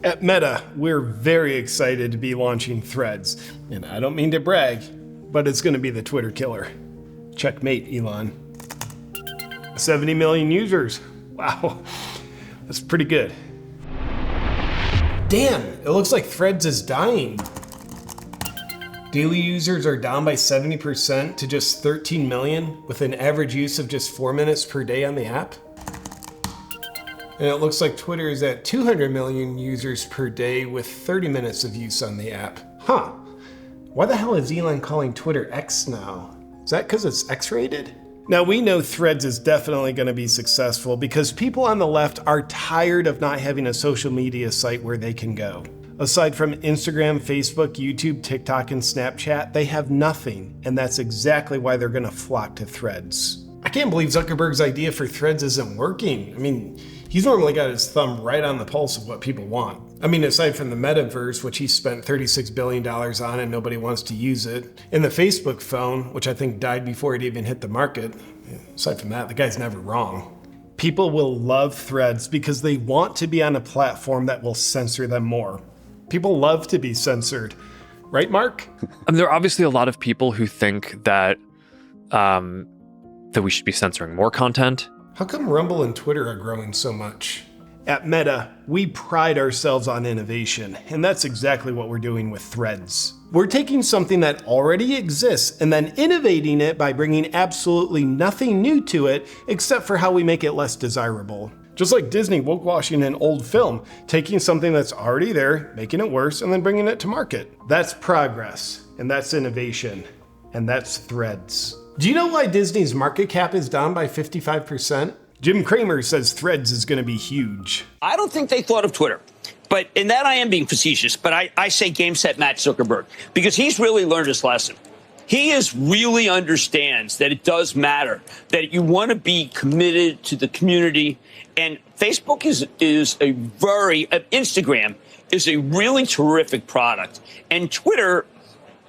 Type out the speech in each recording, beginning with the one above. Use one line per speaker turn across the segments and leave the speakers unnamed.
At Meta, we're very excited to be launching Threads. And I don't mean to brag, but it's going to be the Twitter killer. Checkmate, Elon. 70 million users. Wow, that's pretty good. Damn, it looks like Threads is dying. Daily users are down by 70% to just 13 million, with an average use of just 4 minutes per day on the app. And it looks like Twitter is at 200 million users per day with 30 minutes of use on the app. Huh. Why the hell is Elon calling Twitter X now? Is that because it's X-rated? Now, we know Threads is definitely going to be successful because people on the left are tired of not having a social media site where they can go. Aside from Instagram, Facebook, YouTube, TikTok, and Snapchat, they have nothing, and that's exactly why they're going to flock to Threads. I can't believe Zuckerberg's idea for Threads isn't working. I mean, he's normally got his thumb right on the pulse of what people want. I mean, aside from the metaverse, which he spent $36 billion on and nobody wants to use it, and the Facebook phone, which I think died before it even hit the market. Aside from that, the guy's never wrong. People will love Threads because they want to be on a platform that will censor them more. People love to be censored. Right, Mark?
There are obviously a lot of people who think that that we should be censoring more content.
How come Rumble and Twitter are growing so much? At Meta, we pride ourselves on innovation, and that's exactly what we're doing with Threads. We're taking something that already exists and then innovating it by bringing absolutely nothing new to it except for how we make it less desirable. Just like Disney woke-washing an old film, taking something that's already there, making it worse, and then bringing it to market. That's progress, and that's innovation, and that's Threads. Do you know why Disney's market cap is down by 55%? Jim Cramer says Threads is going to be huge.
I don't think they thought of Twitter. But in that, I am being facetious. But I say game, set, match Zuckerberg, because he's really learned his lesson. He really understands that it does matter, that you want to be committed to the community. And Facebook is Instagram is a really terrific product. And Twitter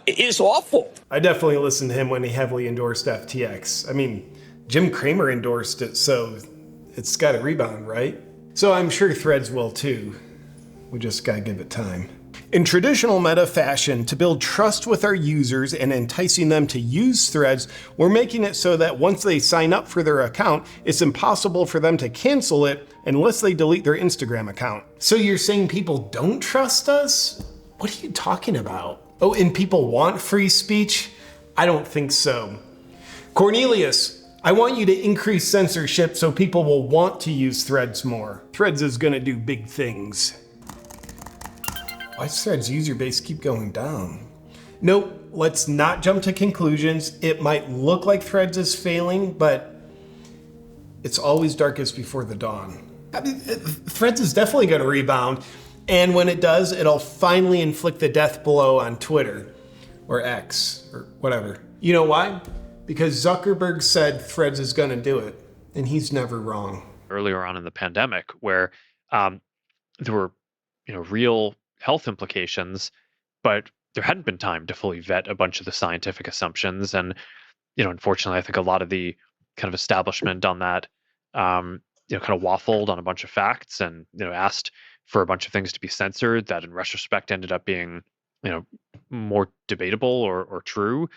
is awful.
I definitely listened to him when he heavily endorsed FTX. I mean, Jim Cramer endorsed it, so it's got to rebound, right? So I'm sure Threads will too. We just got to give it time. In traditional Meta fashion, to build trust with our users and enticing them to use Threads, we're making it so that once they sign up for their account, it's impossible for them to cancel it unless they delete their Instagram account. So you're saying people don't trust us? What are you talking about? Oh, and people want free speech? I don't think so. Cornelius, I want you to increase censorship so people will want to use Threads more. Threads is gonna do big things. Why does Threads user base keep going down? Nope, let's not jump to conclusions. It might look like Threads is failing, but it's always darkest before the dawn. I mean, Threads is definitely gonna rebound. And when it does, it'll finally inflict the death blow on Twitter or X or whatever. You know why? Because Zuckerberg said Threads is going to do it, and he's never wrong.
Earlier on in the pandemic, where there were, real health implications, but there hadn't been time to fully vet a bunch of the scientific assumptions, and unfortunately, I think a lot of the kind of establishment on that, kind of waffled on a bunch of facts and asked for a bunch of things to be censored that in retrospect ended up being, more debatable or true.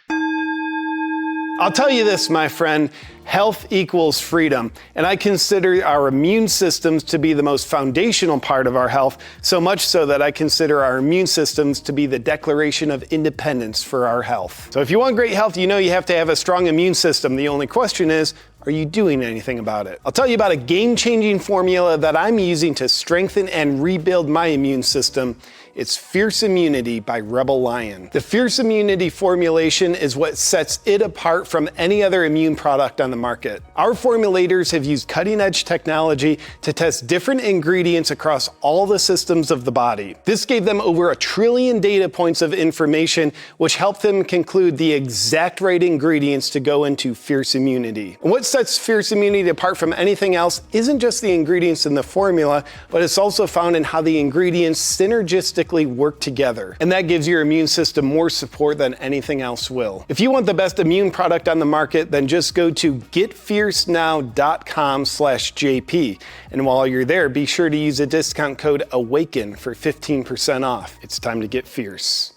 I'll tell you this, my friend, health equals freedom. And I consider our immune systems to be the most foundational part of our health, so much so that I consider our immune systems to be the declaration of independence for our health. So if you want great health, you have to have a strong immune system. The only question is, are you doing anything about it? I'll tell you about a game-changing formula that I'm using to strengthen and rebuild my immune system. It's Fierce Immunity by Rebel Lion. The Fierce Immunity formulation is what sets it apart from any other immune product on the market. Our formulators have used cutting-edge technology to test different ingredients across all the systems of the body. This gave them over 1 trillion data points of information, which helped them conclude the exact right ingredients to go into Fierce Immunity. And what sets Fierce Immunity apart from anything else isn't just the ingredients in the formula, but it's also found in how the ingredients synergistically synergistically work together, and that gives your immune system more support than anything else will. If you want the best immune product on the market, then just go to getfiercenow.com/JP. And while you're there, be sure to use a discount code AWAKEN for 15% off. It's time to get fierce.